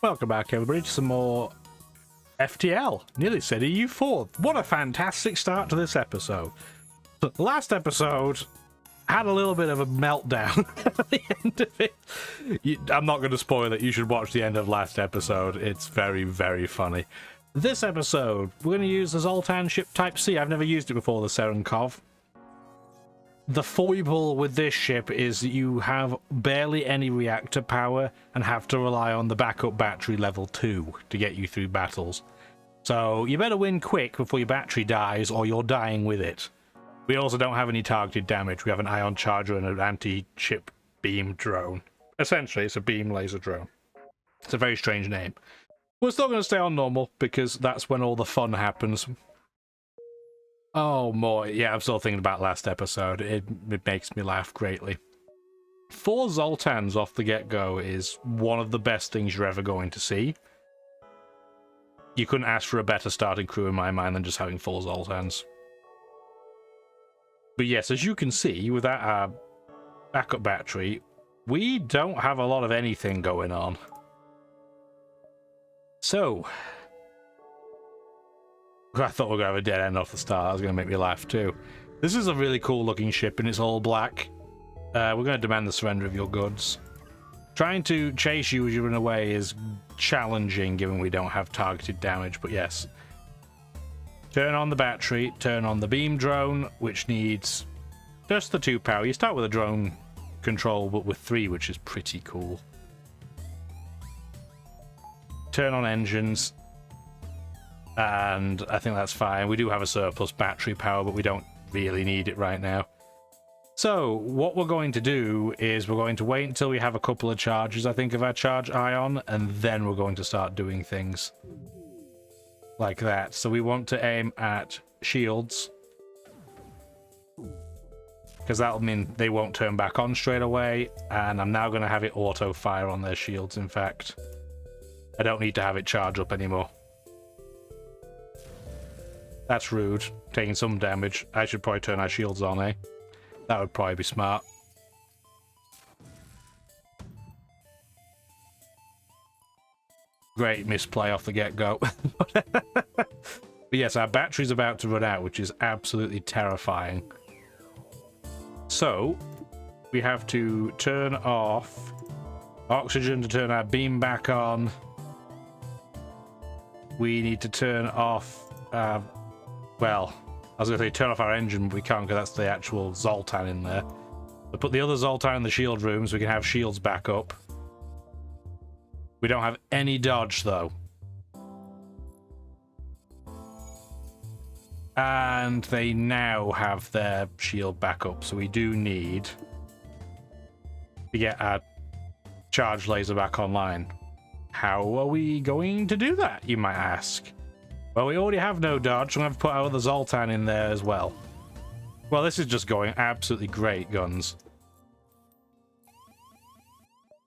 Welcome back, everybody, to some more FTL. Nearly said EU4. What a fantastic start to this episode. The last episode had a little bit of a meltdown at the end of it. I'm not going to spoil it. You should watch the end of last episode. It's very, very funny. This episode, we're going to use the Zoltan ship Type C. I've never used it before, the Serenkov. The foible with this ship is that you have barely any reactor power and have to rely on the backup battery level 2 to get you through battles. So you better win quick before your battery dies or you're dying with it. We also don't have any targeted damage. We have an ion charger and an anti-ship beam drone. Essentially, it's a beam laser drone. It's a very strange name. We're still going to stay on normal because that's when all the fun happens. Oh, more. Yeah, I'm still thinking about last episode. It makes me laugh greatly. 4 Zoltans off the get-go is one of the best things you're ever going to see. You couldn't ask for a better starting crew in my mind than just having 4 Zoltans. But yes, as you can see, with that backup battery, we don't have a lot of anything going on. So, I thought we were going to have a dead end off the start. That was going to make me laugh too. This is a really cool looking ship and it's all black. We're going to demand the surrender of your goods. Trying to chase you as you run away is challenging given we don't have targeted damage, but yes. Turn on the battery, turn on the beam drone, which needs just the 2 power. You start with a drone control, but with 3, which is pretty cool. Turn on engines. And I think that's fine. We do have a surplus battery power, but we don't really need it right now. So what we're going to do is we're going to wait until we have a couple of charges, I think, of our charge ion, and then we're going to start doing things like that. So we want to aim at shields, because that'll mean they won't turn back on straight away, and I'm now going to have it auto fire on their shields. In fact, I don't need to have it charge up anymore. That's rude, taking some damage. I should probably turn our shields on, eh? That would probably be smart. Great misplay off the get-go. But yes, our battery's about to run out, which is absolutely terrifying. So, we have to turn off oxygen to turn our beam back on. We need to turn off... well, I was going to say turn off our engine, but we can't because that's the actual Zoltan in there. But put the other Zoltan in the shield room so we can have shields back up. We don't have any dodge, though. And they now have their shield back up, so we do need to get our charge laser back online. How are we going to do that, you might ask? Well, we already have no dodge, so I'm going to have to put our other Zoltan in there as well. Well, this is just going absolutely great, guns.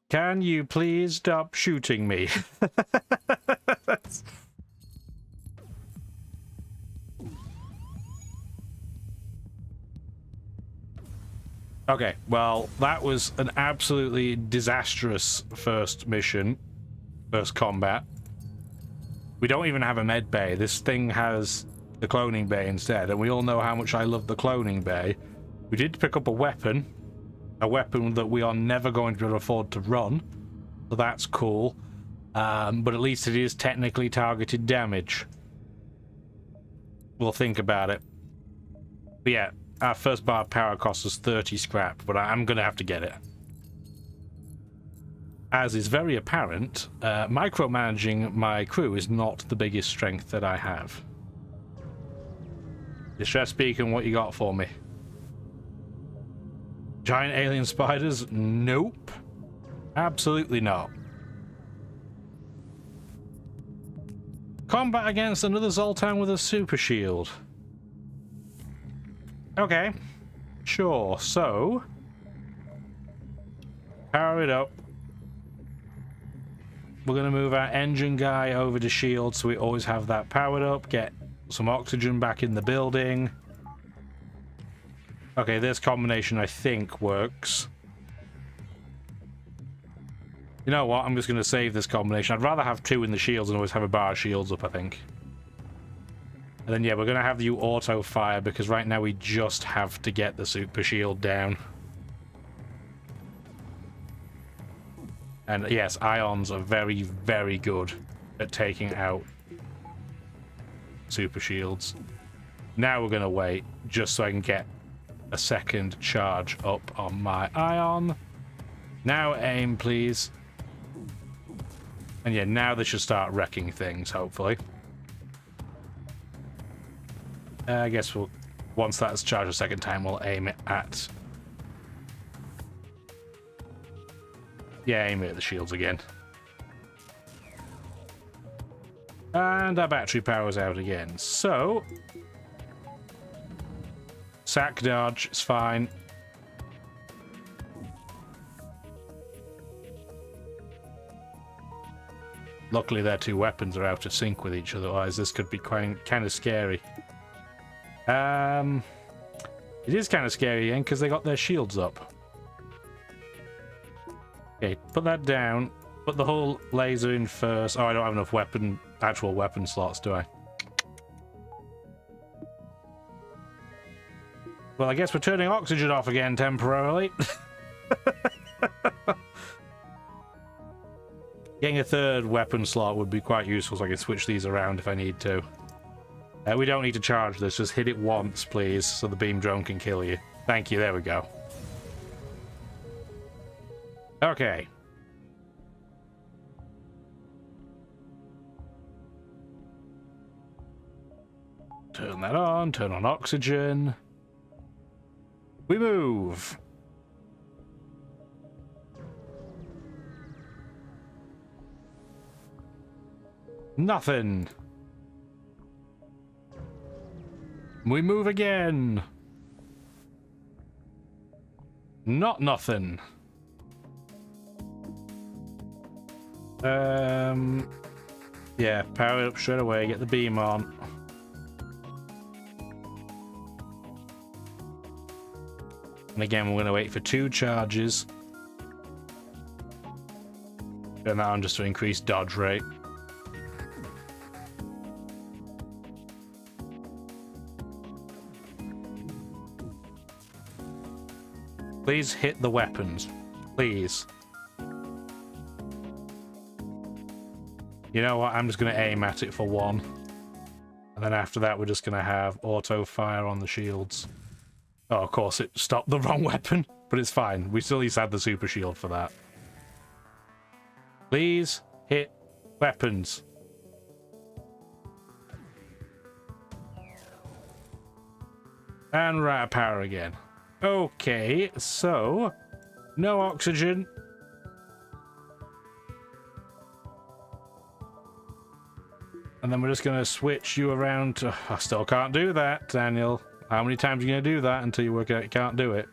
Can you please stop shooting me? Okay, well, that was an absolutely disastrous first mission, first combat. We don't even have a med bay. This thing has the cloning bay instead, and we all know how much I love the cloning bay. We did pick up a weapon that we are never going to be able to afford to run, so that's cool. But at least it is technically targeted damage. We'll think about it. But yeah, our first bar of power costs us 30 scrap, but I'm going to have to get it. As is very apparent, micromanaging my crew is not the biggest strength that I have. Distress Beacon, what you got for me? Giant alien spiders? Nope. Absolutely not. Combat against another Zoltan with a super shield. Okay. Sure, so... power it up. We're going to move our engine guy over to shield so we always have that powered up. Get some oxygen back in the building. Okay, this combination I think works. You know what? I'm just going to save this combination. I'd rather have 2 in the shields than always have a bar of shields up, I think. And then, yeah, we're going to have you auto-fire because right now we just have to get the super shield down. And yes, ions are very, very good at taking out super shields. Now we're going to wait just so I can get a second charge up on my ion. Now aim, please. And yeah, now they should start wrecking things, hopefully. I guess we'll, once that's charged a second time, we'll aim it at... Yeah, aim it at the shields again. And our battery power's out again. So... Sack dodge, it's fine. Luckily their 2 weapons are out of sync with each other, otherwise this could be kind of scary. It is kind of scary again because they got their shields up. Okay, put that down. Put the whole laser in first. Oh, I don't have enough actual weapon slots, do I? Well, I guess we're turning oxygen off again temporarily. Getting a 3rd weapon slot would be quite useful so I can switch these around if I need to. We don't need to charge this, just hit it once, please, so the beam drone can kill you. Thank you, there we go. Okay. Turn that on, turn on oxygen. We move. Nothing. We move again. Not nothing. Yeah, power it up straight away, get the beam on. And again, we're going to wait for 2 charges. Turn that on just to increase dodge rate. Please hit the weapons. Please. You know what? I'm just going to aim at it for 1. And then after that, we're just going to have auto fire on the shields. Oh, of course, it stopped the wrong weapon. But it's fine. We still at least had the super shield for that. Please hit weapons. And we're out of power again. Okay, so no oxygen. And then we're just going to switch you around to... I still can't do that, Daniel. How many times are you going to do that until you work out you can't do it?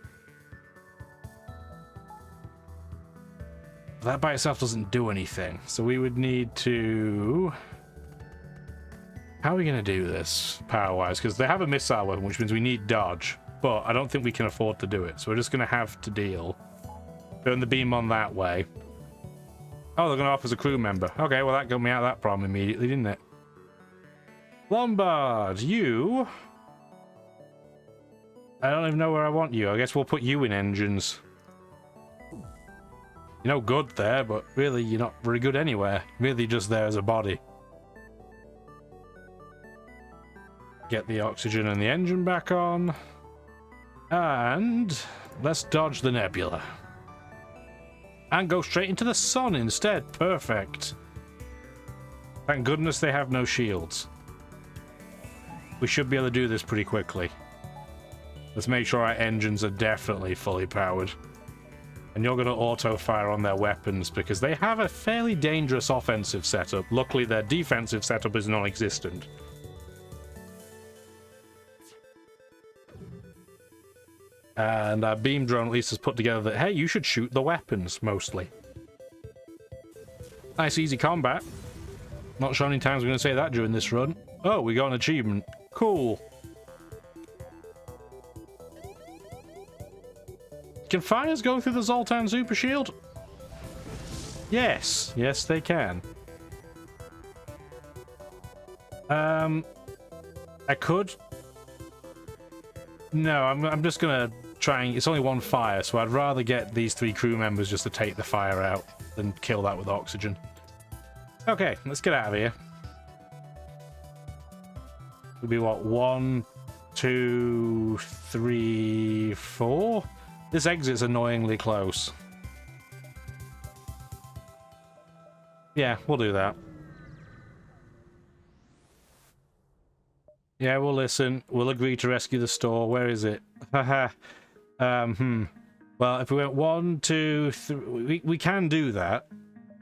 That by itself doesn't do anything. So we would need to... How are we going to do this power-wise? Because they have a missile weapon, which means we need dodge. But I don't think we can afford to do it. So we're just going to have to deal. Turn the beam on that way. Oh, they're going to off as a crew member. Okay, well that got me out of that problem immediately, didn't it? Lombard, you... I don't even know where I want you. I guess we'll put you in engines. You're no good there, but really you're not very good anywhere. Really just there as a body. Get the oxygen and the engine back on. And let's dodge the nebula. And go straight into the sun instead. Perfect. Thank goodness they have no shields. We should be able to do this pretty quickly. Let's make sure our engines are definitely fully powered. And you're going to auto-fire on their weapons because they have a fairly dangerous offensive setup. Luckily, their defensive setup is non-existent. And our beam drone at least has put together that, hey, you should shoot the weapons, mostly. Nice, easy combat. Not sure how many times we're going to say that during this run. Oh, we got an achievement. Cool. Can fires go through the Zoltan super shield? Yes, yes they can. I could. No, I'm just gonna try and... It's only one fire, so I'd rather get these 3 crew members just to take the fire out than kill that with oxygen. Okay, let's get out of here. It'll be what? 1, 2, 3, 4? This exit's annoyingly close. Yeah, we'll do that. Yeah, we'll listen. We'll agree to rescue the store. Where is it? Haha. Well, if we went 1, 2, 3... We can do that.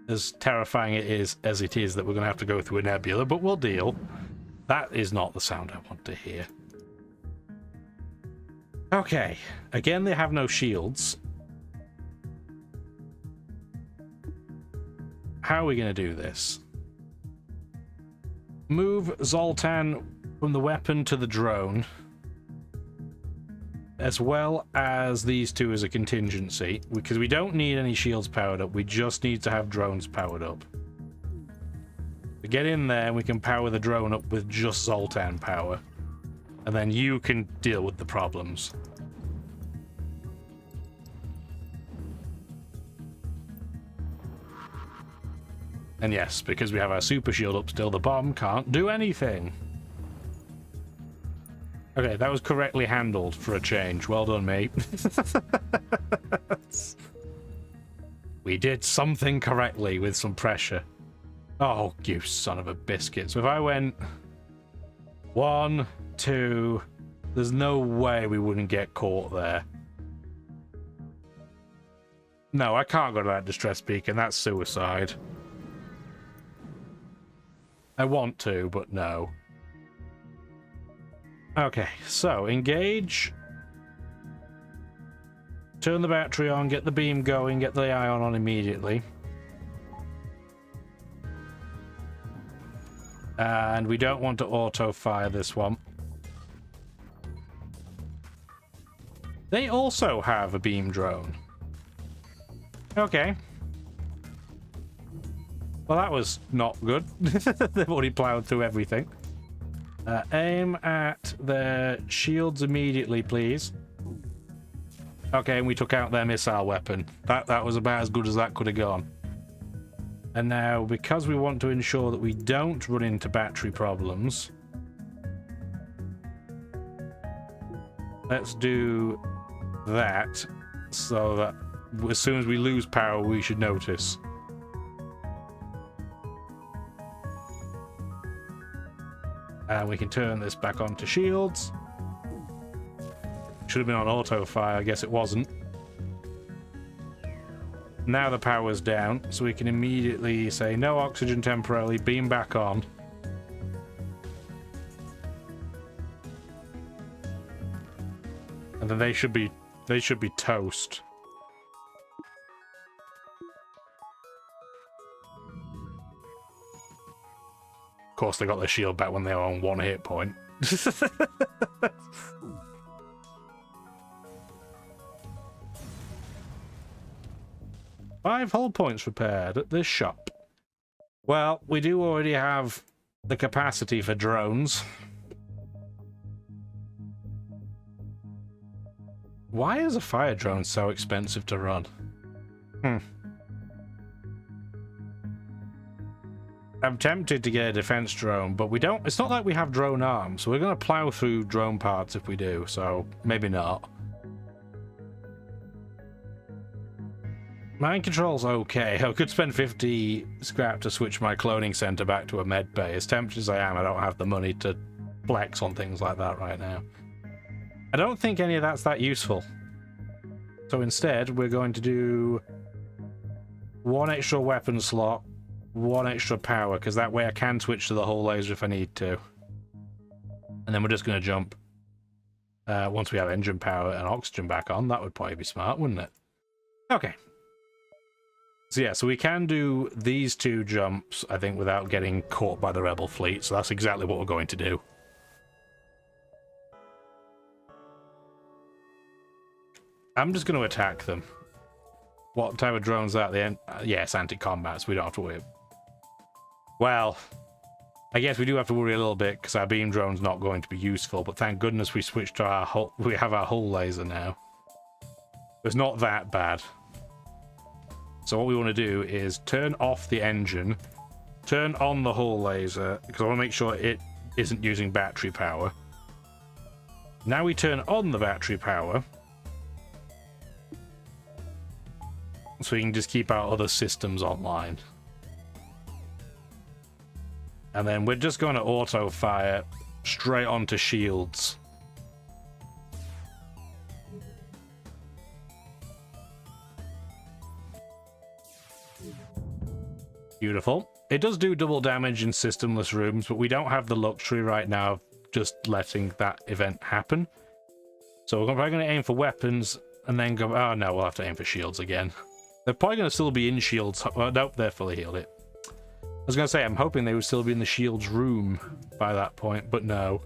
As terrifying as it is that we're going to have to go through a nebula, but we'll deal. That is not the sound I want to hear. Okay. Again, they have no shields. How are we going to do this? Move Zoltan from the weapon to the drone, as well as these 2 as a contingency, because we don't need any shields powered up, we just need to have drones powered up. We get in there and we can power the drone up with just Zoltan power, and then you can deal with the problems. And yes, because we have our super shield up still, the bomb can't do anything. Okay, that was correctly handled for a change. Well done, mate. We did something correctly with some pressure. Oh, you son of a biscuit. So if I went 1, 2, there's no way we wouldn't get caught there. No, I can't go to that distress beacon. That's suicide. I want to, but no. Okay, so engage. Turn the battery on, get the beam going, get the ion on immediately. And we don't want to auto-fire this one. They also have a beam drone. Okay. Well, that was not good. They've already plowed through everything. Aim at their shields immediately, please. Okay, and we took out their missile weapon. That was about as good as that could have gone. And now, because we want to ensure that we don't run into battery problems, let's do that so that as soon as we lose power, we should notice. And we can turn this back on to shields. Should have been on auto fire, I guess it wasn't. Now the power's down, so we can immediately say no oxygen temporarily, beam back on. And then they should be toast. Of course, they got their shield back when they were on 1 hit point. 5 hull points repaired at this shop. Well, we do already have the capacity for drones. Why is a fire drone so expensive to run? I'm tempted to get a defense drone, but we don't... It's not like we have drone arms, so we're going to plow through drone parts if we do, so maybe not. Mind control's okay. I could spend 50 scrap to switch my cloning center back to a med bay. As tempted as I am, I don't have the money to flex on things like that right now. I don't think any of that's that useful. So instead, we're going to do 1 extra weapon slot, 1 extra power, because that way I can switch to the whole laser if I need to. And then we're just going to jump. Once we have engine power and oxygen back on, that would probably be smart, wouldn't it? Okay. So yeah, so we can do these 2 jumps, I think, without getting caught by the rebel fleet, so that's exactly what we're going to do. I'm just going to attack them. What type of drone's that? Yes, anti-combat, so we don't have to worry. Well, I guess we do have to worry a little bit because our beam drone's not going to be useful, but thank goodness we switched to our hull. We have our hull laser now. It's not that bad. So what we want to do is turn off the engine, turn on the hull laser, because I want to make sure it isn't using battery power. Now we turn on the battery power, so we can just keep our other systems online. And then we're just going to auto fire straight onto shields. Beautiful. It does do double damage in systemless rooms, but we don't have the luxury right now of just letting that event happen. So we're probably going to aim for weapons and then go... Oh no, we'll have to aim for shields again. They're probably going to still be in shields. Oh, nope, they're fully healed it. I was going to say, I'm hoping they would still be in the shields room by that point, but no.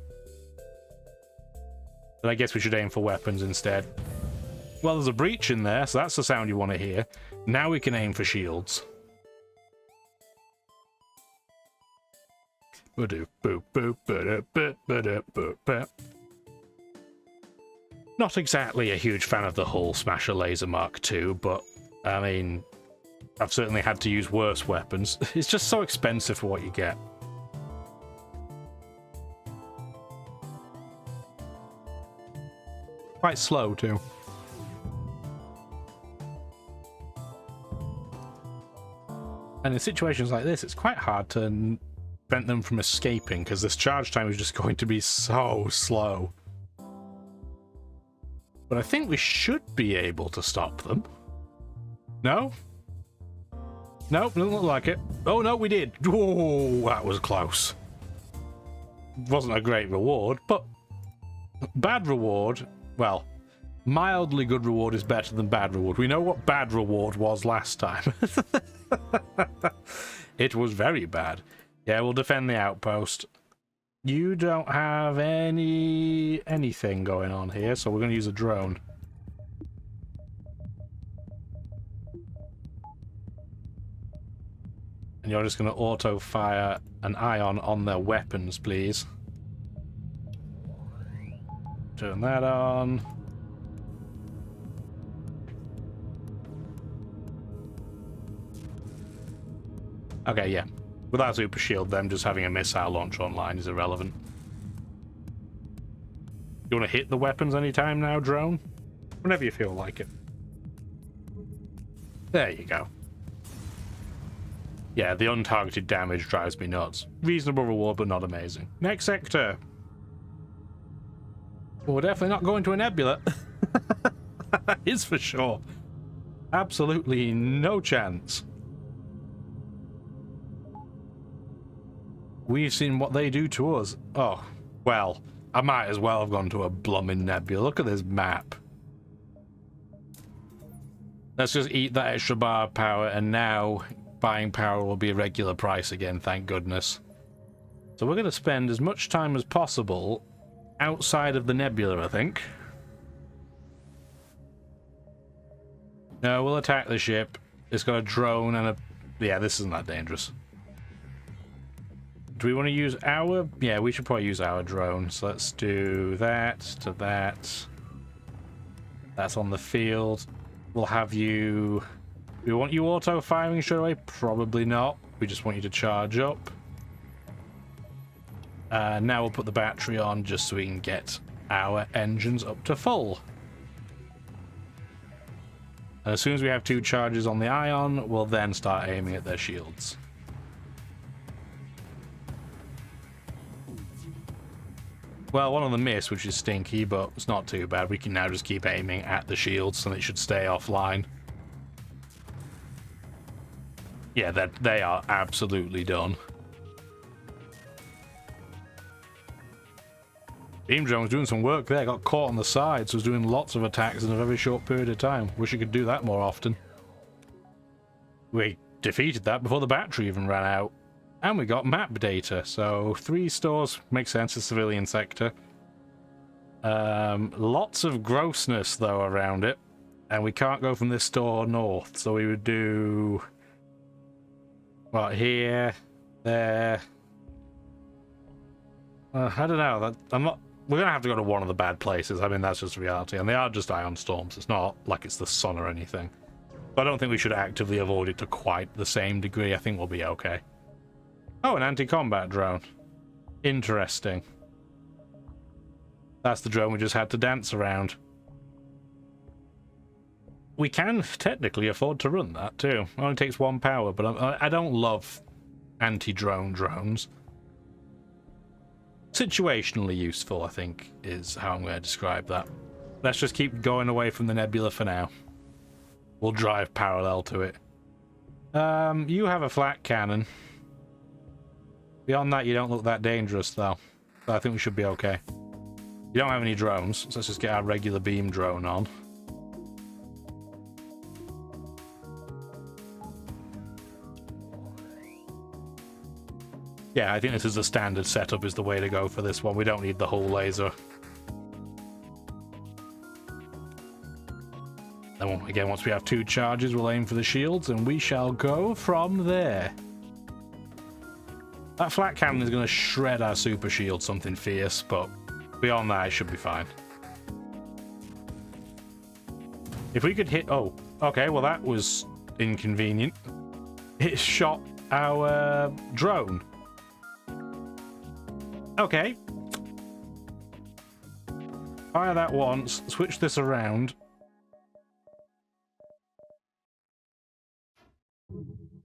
But I guess we should aim for weapons instead. Well, there's a breach in there, so that's the sound you want to hear. Now we can aim for shields. Not exactly a huge fan of the Hull Smasher Laser Mark II, but, I mean... I've certainly had to use worse weapons. It's just so expensive for what you get. Quite slow, too. And in situations like this, it's quite hard to prevent them from escaping, because this charge time is just going to be so slow. But I think we should be able to stop them. No? Nope, doesn't look like it. Oh no, we did. Oh, that was close. Wasn't a great reward, but bad reward. Well, mildly good reward is better than bad reward. We know what bad reward was last time. It was very bad. Yeah, we'll defend the outpost. You don't have anything going on here, so we're going to use a drone. And you're just going to auto-fire an ion on their weapons, please. Turn that on. Okay, yeah. Without super shield, them just having a missile launch online is irrelevant. You want to hit the weapons anytime now, drone? Whenever you feel like it. There you go. Yeah, the untargeted damage drives me nuts. Reasonable reward, but not amazing. Next sector. Well, we're definitely not going to a nebula. That is for sure. Absolutely no chance. We've seen what they do to us. Oh, well, I might as well have gone to a blooming nebula. Look at this map. Let's just eat that extra bar of power, and now buying power will be a regular price again, thank goodness. So we're going to spend as much time as possible outside of the nebula, I think. No, we'll attack the ship. It's got a drone and a... Yeah, this isn't that dangerous. Do we want to use our... Yeah, we should probably use our drone. So let's do that to that. That's on the field. We'll have you... Do we want you auto-firing straight away? Probably not. We just want you to charge up. Now we'll put the battery on just so we can get our engines up to full. And as soon as we have 2 charges on the ion, we'll then start aiming at their shields. Well, one on the miss, which is stinky, but it's not too bad. We can now just keep aiming at the shields, and it should stay offline. Yeah, they are absolutely done. Beam drone's doing some work there. Got caught on the side, so was doing lots of attacks in a very short period of time. Wish you could do that more often. We defeated that before the battery even ran out. And we got map data, so 3 stores makes sense, a civilian sector. Lots of grossness, though, around it. And we can't go from this store north, so we would do... Well, here, there... I don't know. I'm not... We're going to have to go to one of the bad places. I mean, that's just reality. And they are just ion storms. It's not like it's the sun or anything. But I don't think we should actively avoid it to quite the same degree. I think we'll be okay. Oh, an anti-combat drone. Interesting. That's the drone we just had to dance around. We can technically afford to run that too. It only takes 1 power, but I don't love anti-drone drones. Situationally useful, I think, is how I'm going to describe that. Let's just keep going away from the nebula for now. We'll drive parallel to it. You have a flat cannon. Beyond that, you don't look that dangerous, though. So I think we should be okay. You don't have any drones, so let's just get our regular beam drone on. Yeah, I think this is a standard setup is the way to go for this one. We don't need the whole laser. Then again, once we have 2 charges, we'll aim for the shields, and we shall go from there. That flat cannon is going to shred our super shield something fierce, but beyond that, it should be fine. If we could hit... Oh, okay, well that was inconvenient. It shot our drone. Okay. Fire that once, switch this around.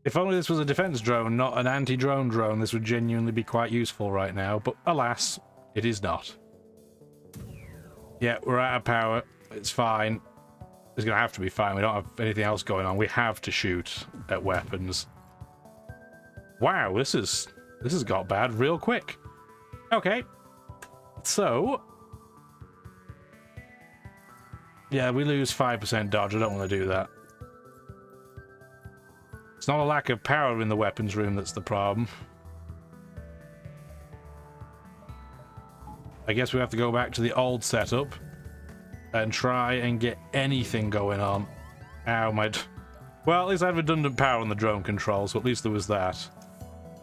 If only this was a defense drone, not an anti-drone drone, this would genuinely be quite useful right now, but alas, it is not. Yeah, we're out of power. It's fine. It's gonna have to be fine. We don't have anything else going on. We have to shoot at weapons. Wow, this has got bad real quick. Okay. So... Yeah, we lose 5% dodge. I don't want to do that. It's not a lack of power in the weapons room that's the problem. I guess we have to go back to the old setup and try and get anything going on. Ow, my... Well, at least I had redundant power on the drone control, so at least there was that.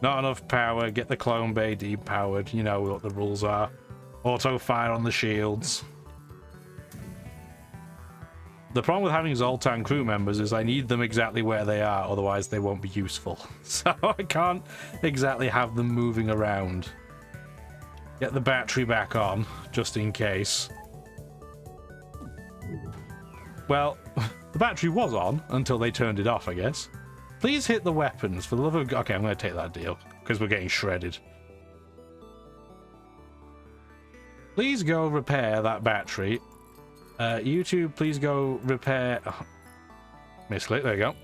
Not enough power, get the clone bay depowered, you know what the rules are. Auto fire on the shields. The problem with having Zoltan crew members is I need them exactly where they are, otherwise they won't be useful. So I can't exactly have them moving around. Get the battery back on, just in case. Well, the battery was on until they turned it off, I guess. Please hit the weapons, for the love of God. Okay, I'm going to take that deal, because we're getting shredded. Please go repair that battery. You two, please go repair... Oh, misclick, there you go.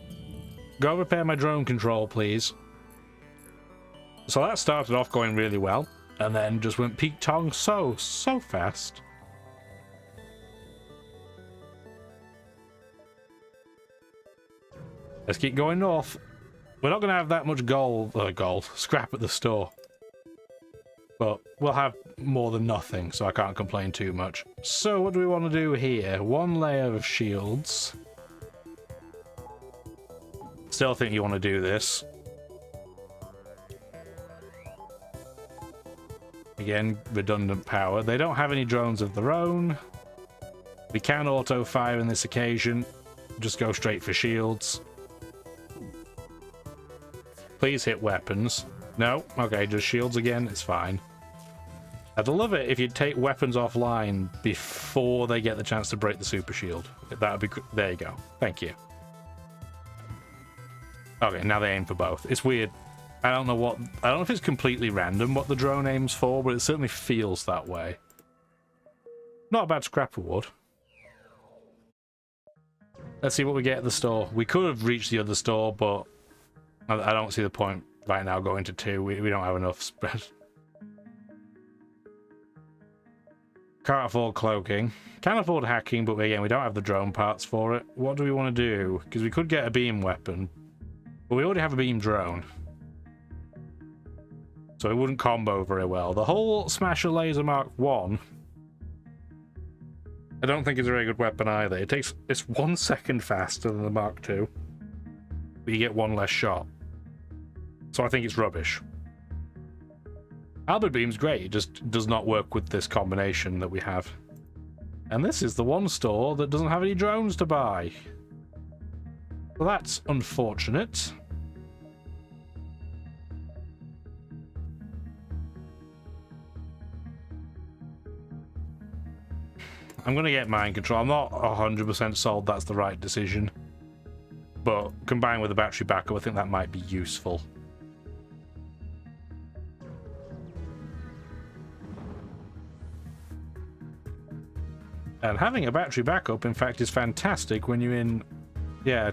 Go repair my drone control, please. So that started off going really well, and then just went peak tong so fast. Let's keep going north. We're not going to have that much gold scrap at the store. But we'll have more than nothing, so I can't complain too much. So what do we want to do here? 1 layer of shields. Still think you want to do this. Again, redundant power. They don't have any drones of their own. We can auto fire in this occasion. Just go straight for shields. Please hit weapons. No? Okay, just shields again. It's fine. I'd love it if you'd take weapons offline before they get the chance to break the super shield. That would be... There you go. Thank you. Okay, now they aim for both. It's weird. I don't know if it's completely random what the drone aims for, but it certainly feels that way. Not a bad scrap reward. Let's see what we get at the store. We could have reached the other store, but I don't see the point right now going to 2. We don't have enough spread. Can't afford cloaking. Can afford hacking, but again, we don't have the drone parts for it. What do we want to do? Because we could get a beam weapon, but we already have a beam drone. So it wouldn't combo very well. The whole Smasher Laser Mark 1 I don't think it's a very good weapon either. It's 1 second faster than the Mark II, but you get 1 less shot. So I think it's rubbish. Albert Beam's great, it just does not work with this combination that we have. And this is the one store that doesn't have any drones to buy. Well, that's unfortunate. I'm going to get mind control. I'm not 100% sold that's the right decision. But combined with the battery backup, I think that might be useful. And having a battery backup, in fact, is fantastic when you're in,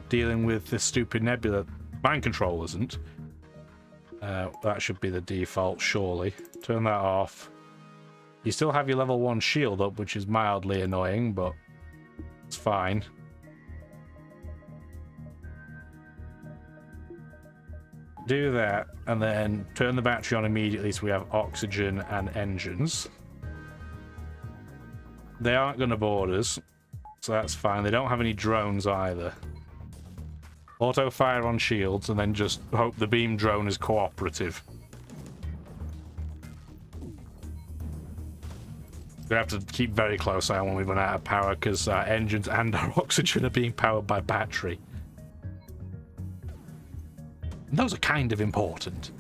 dealing with this stupid nebula. Mind control isn't. That should be the default, surely. Turn that off. You still have your level 1 shield up, which is mildly annoying, but it's fine. Do that, and then turn the battery on immediately so we have oxygen and engines. They aren't going to board us, so that's fine. They don't have any drones either. Auto fire on shields, and then just hope the beam drone is cooperative. We have to keep very close eye on when we run out of power, because our engines and our oxygen are being powered by battery. And those are kind of important.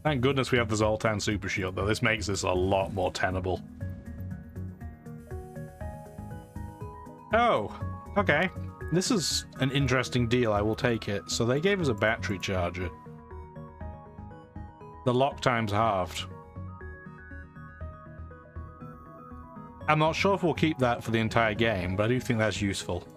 Thank goodness we have the Zoltan Super Shield, though. This makes this a lot more tenable. Oh, okay. This is an interesting deal. I will take it. So they gave us a battery charger. The lock time's halved. I'm not sure if we'll keep that for the entire game, but I do think that's useful.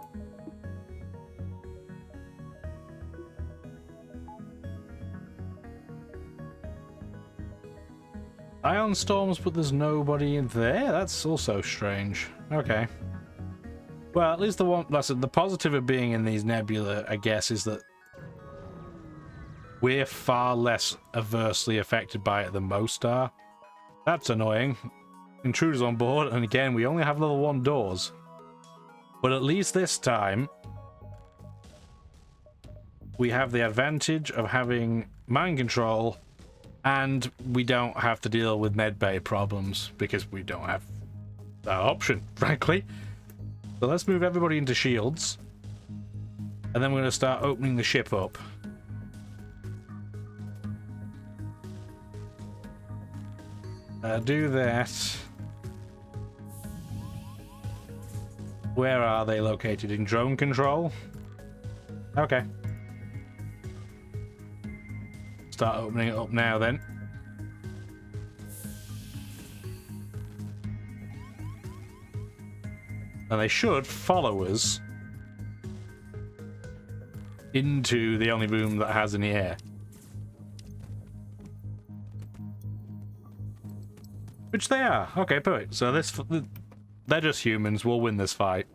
Ion storms, but there's nobody in there? That's also strange. Okay. Well, at least the positive of being in these nebula, I guess, is that we're far less adversely affected by it than most are. That's annoying. Intruders on board, and again, we only have level 1 doors. But at least this time, we have the advantage of having mind control, and we don't have to deal with medbay problems, because we don't have that option, frankly. So let's move everybody into shields, and then we're going to start opening the ship up. Do that. Where are they located? In drone control? Okay. Start opening it up now then. And they should follow us into the only room that has any air. Which they are. Okay, perfect. So they're just humans. We'll win this fight.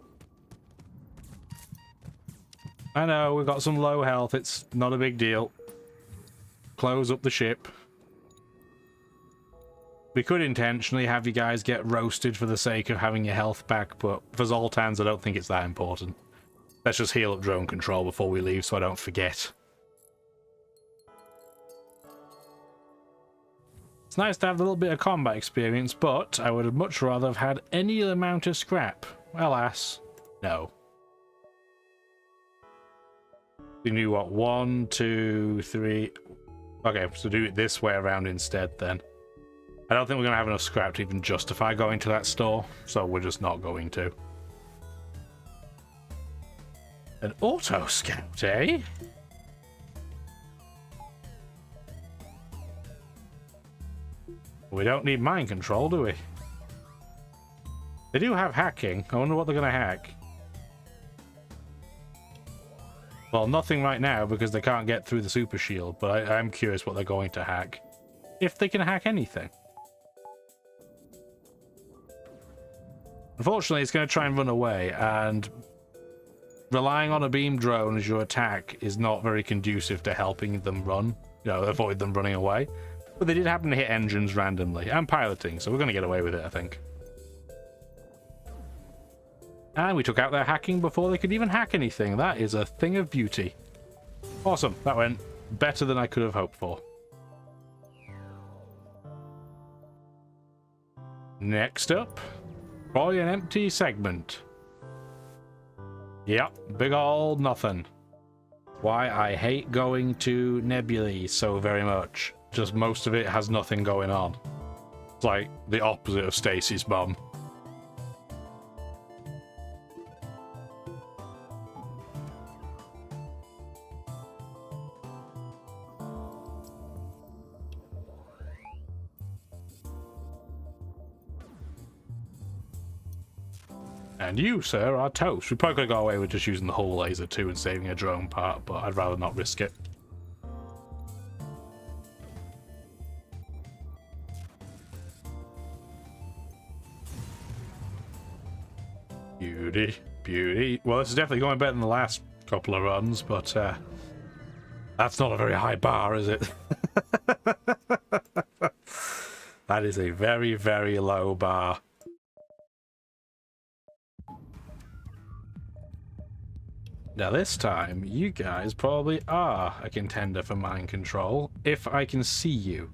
I know, we've got some low health. It's not a big deal. Close up the ship. We could intentionally have you guys get roasted for the sake of having your health back, but for Zoltans, I don't think it's that important. Let's just heal up drone control before we leave so I don't forget. It's nice to have a little bit of combat experience, but I would have much rather have had any amount of scrap. Alas, no. We knew what? 1, 2, 3. Okay, so do it this way around instead then. I don't think we're going to have enough scrap to even justify going to that store, so we're just not going to. An auto scout, eh? We don't need mind control, do we? They do have hacking. I wonder what they're going to hack. Well, nothing right now because they can't get through the super shield, but I'm curious what they're going to hack. If they can hack anything. Unfortunately, it's going to try and run away, and relying on a beam drone as your attack is not very conducive to helping them run, avoid them running away. But they did happen to hit engines randomly, and piloting, so we're going to get away with it, I think. And we took out their hacking before they could even hack anything. That is a thing of beauty. Awesome. That went better than I could have hoped for. Next up, probably an empty segment. Yep, big ol' nothing. Why I hate going to nebulae so very much. Just most of it has nothing going on. It's like the opposite of Stacy's mum. And you, sir, are toast. We probably could have got away with just using the hull laser too and saving a drone part, but I'd rather not risk it. Beauty, beauty. Well, this is definitely going better than the last couple of runs, but that's not a very high bar, is it? That is a very, very low bar. Now this time, you guys probably are a contender for mind control, if I can see you.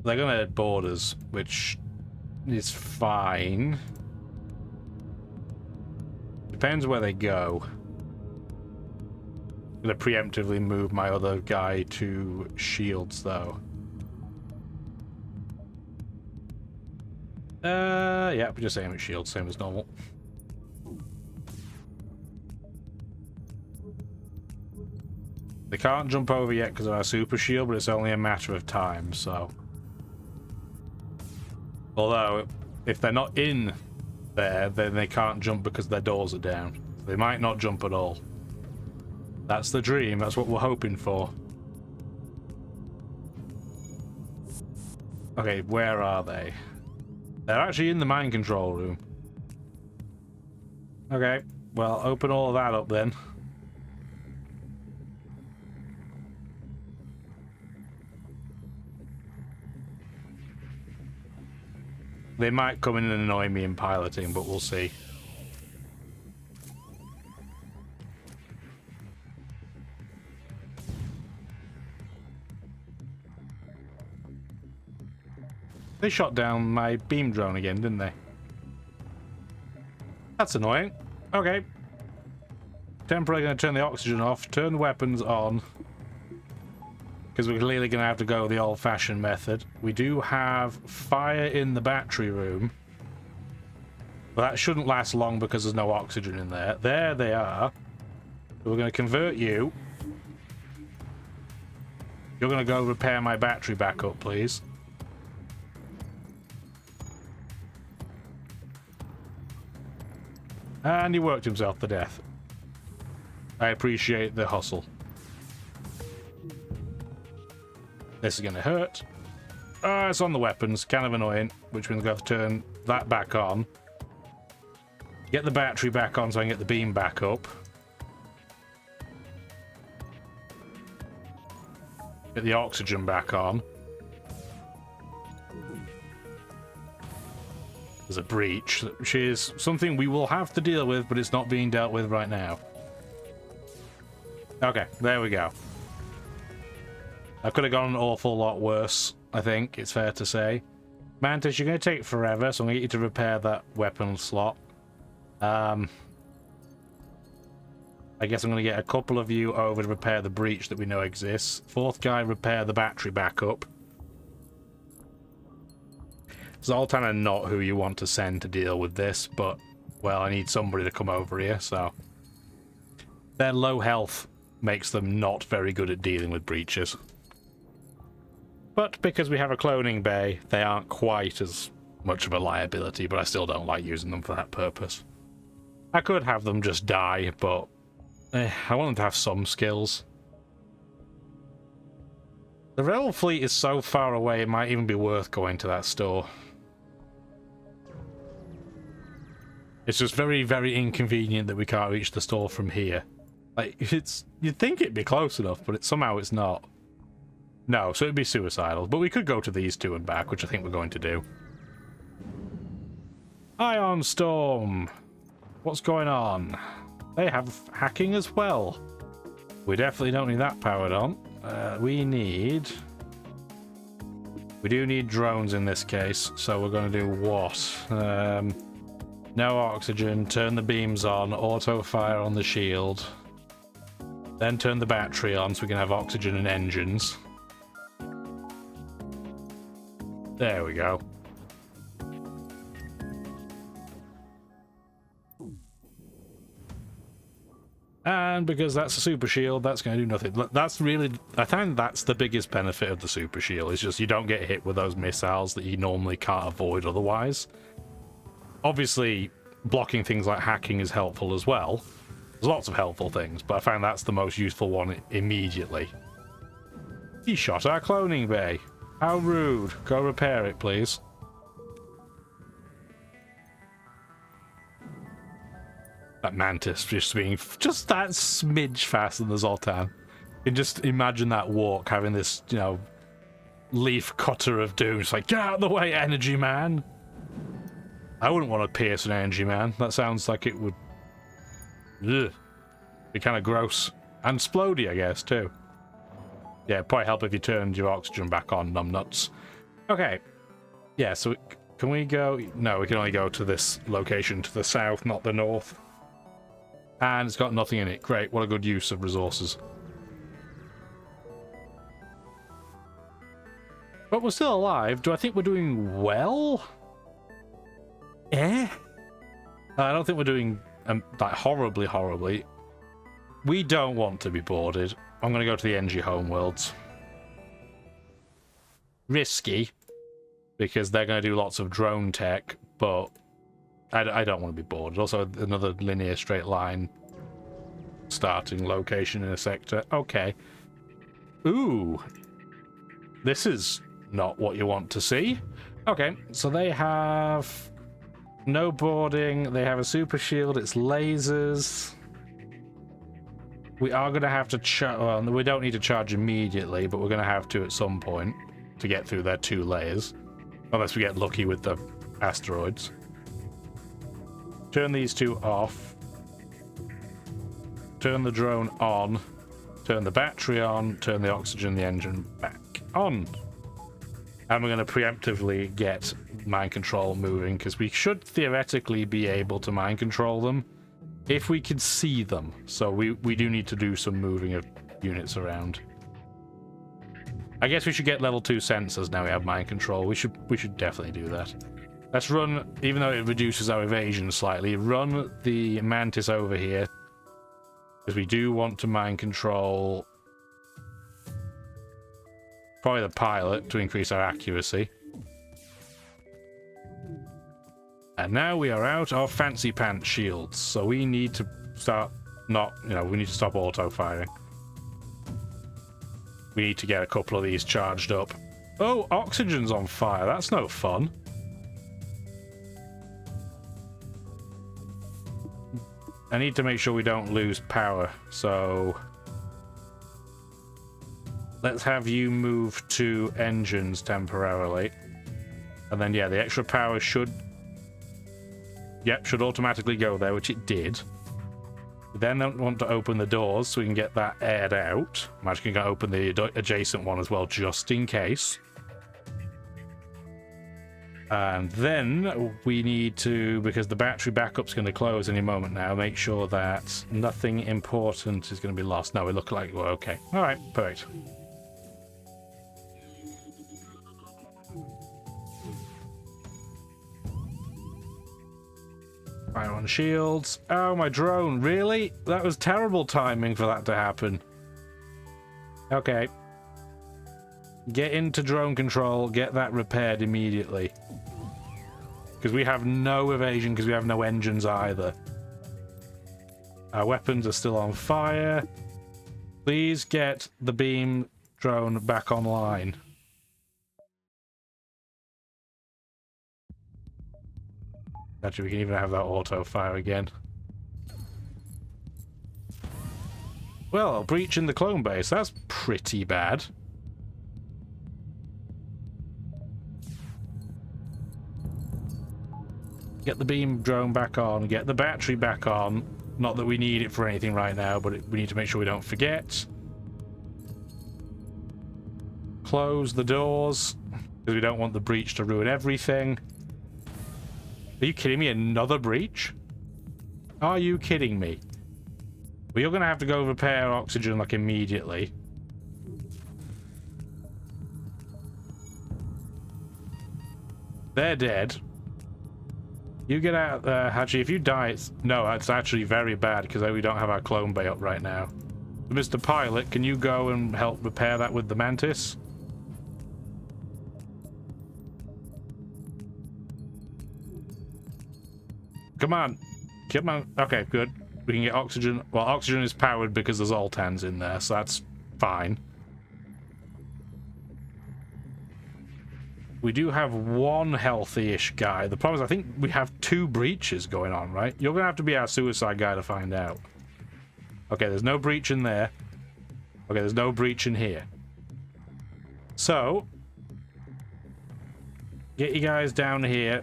They're gonna hit borders, which is fine. Depends where they go. I'm gonna preemptively move my other guy to shields, though. Yeah, we just aim at shields, same as normal. They can't jump over yet because of our super shield, but it's only a matter of time, so... Although, if they're not in there, then they can't jump because their doors are down. They might not jump at all. That's the dream, that's what we're hoping for. Okay, where are they? They're actually in the mind control room. Okay, well, open all of that up then. They might come in and annoy me in piloting, but we'll see. They shot down my beam drone again, didn't they? That's annoying. Okay. Temporarily going to turn the oxygen off, turn the weapons on. Because we're clearly going to have to go the old-fashioned method. We do have fire in the battery room. But that shouldn't last long because there's no oxygen in there. There they are. So we're going to convert you. You're going to go repair my battery back up, please. And he worked himself to death. I appreciate the hustle. This is going to hurt. It's on the weapons. Kind of annoying. Which means we're going to have to turn that back on. Get the battery back on so I can get the beam back up. Get the oxygen back on. There's a breach, which is something we will have to deal with, but it's not being dealt with right now. Okay, there we go. I could have gone an awful lot worse, I think, it's fair to say. Mantis, you're going to take forever, so I'm going to get you to repair that weapon slot. I guess I'm going to get a couple of you over to repair the breach that we know exists. Fourth guy, repair the battery backup. Zoltan are not who you want to send to deal with this, but, well, I need somebody to come over here, so... Their low health makes them not very good at dealing with breaches. But because we have a cloning bay, they aren't quite as much of a liability, but I still don't like using them for that purpose. I could have them just die, but I want them to have some skills. The Rebel fleet is so far away, it might even be worth going to that store. It's just very, very inconvenient that we can't reach the store from here. Like, you'd think it'd be close enough, but somehow it's not. No, so it'd be suicidal. But we could go to these two and back, which I think we're going to do. Ion Storm! What's going on? They have hacking as well. We definitely don't need that powered on. We do need drones in this case, so we're going to do what? No oxygen, turn the beams on, auto fire on the shield. Then turn the battery on so we can have oxygen and engines. There we go. And because that's a super shield, that's going to do nothing. That's really, I find that's the biggest benefit of the super shield. It's just you don't get hit with those missiles that you normally can't avoid otherwise. Obviously, blocking things like hacking is helpful as well. There's lots of helpful things, but I find that's the most useful one immediately. He shot our cloning bay. How rude. Go repair it, please. That mantis just being just that smidge faster than the Zoltan. You can just imagine that walk, having this, you know, leaf cutter of doom. It's like, get out of the way, energy man. I wouldn't want to pierce an energy man. That sounds like it would be kind of gross. And splody, I guess, too. Yeah, it'd probably help if you turned your oxygen back on, numbnuts. Okay. Yeah, so can we go? No, we can only go to this location to the south, not the north. And it's got nothing in it. Great, what a good use of resources. But we're still alive. Do I think we're doing well? I don't think we're doing like horribly. We don't want to be boarded. I'm going to go to the NG homeworlds. Risky, because they're going to do lots of drone tech, but I don't want to be bored. Also, another linear straight line starting location in a sector. Okay. Ooh. This is not what you want to see. Okay, so they have no boarding. They have a super shield. It's lasers. We are going to have to charge... Well, we don't need to charge immediately, but we're going to have to at some point to get through their 2 layers. Unless we get lucky with the asteroids. Turn these 2 off. Turn the drone on. Turn the battery on. Turn the oxygen, the engine back on. And we're going to preemptively get mind control moving, because we should theoretically be able to mind control them if we can see them. So we do need to do some moving of units around. I guess we should get level 2 sensors now we have mind control. We should definitely do that. Let's run, even though it reduces our evasion slightly, run the Mantis over here. Because we do want to mind control probably the pilot to increase our accuracy. And now we are out of fancy pants shields, so we need to start we need to stop auto firing. We need to get a couple of these charged up. Oh, oxygen's on fire. That's no fun. I need to make sure we don't lose power, so let's have you move to engines temporarily. And then, yeah, the extra power should automatically go there, which it did. We then don't want to open the doors so we can get that aired out. I'm actually going to open the adjacent one as well, just in case. And then we need to, because the battery backup's going to close any moment now, make sure that nothing important is going to be lost. No, we look like we're okay. All right, perfect. Fire on shields. Oh, my drone. Really? That was terrible timing for that to happen. Okay. Get into drone control. Get that repaired immediately. Because we have no evasion, because we have no engines either. Our weapons are still on fire. Please get the beam drone back online. Actually, we can even have that auto fire again. Well, breach in the clone base. That's pretty bad. Get the beam drone back on. Get the battery back on. Not that we need it for anything right now, but we need to make sure we don't forget. Close the doors, because we don't want the breach to ruin everything. Are you kidding me? Another breach? Are you kidding me? Well, you're going to have to go repair oxygen, like, immediately. They're dead. You get out there. Actually, if you die, no, it's actually very bad, because we don't have our clone bay up right now. Mr. Pilot, can you go and help repair that with the Mantis? Come on. Come on. Okay, good. We can get oxygen. Well, oxygen is powered because there's Zoltans in there, so that's fine. We do have one healthy-ish guy. The problem is I think we have 2 breaches going on, right? You're going to have to be our suicide guy to find out. Okay, there's no breach in there. Okay, there's no breach in here. So, get you guys down here.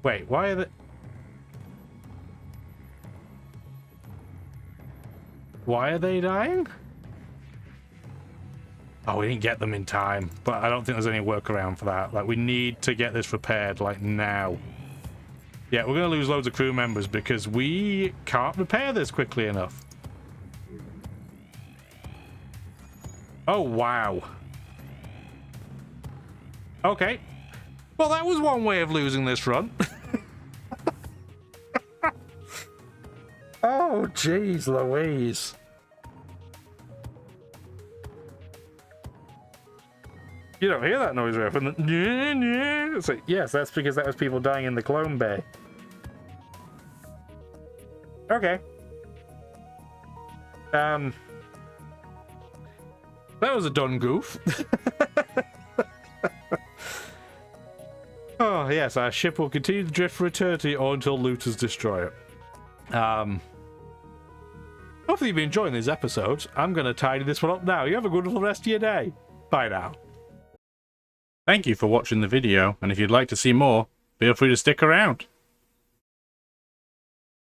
Wait, why are they... Why are they dying? Oh, we didn't get them in time, but I don't think there's any workaround for that. Like, we need to get this repaired, like, now. Yeah, we're going to lose loads of crew members because we can't repair this quickly enough. Oh, wow. Okay. Well, that was one way of losing this run. Oh, jeez Louise. You don't hear that noise very often. It's like, yes, that's because that was people dying in the clone bay. Okay. That was a done goof. Oh, yes, our ship will continue to drift for eternity or until looters destroy it. Hopefully you've been enjoying these episodes. I'm going to tidy this one up now. You have a good rest of your day. Bye now. Thank you for watching the video, and if you'd like to see more, feel free to stick around.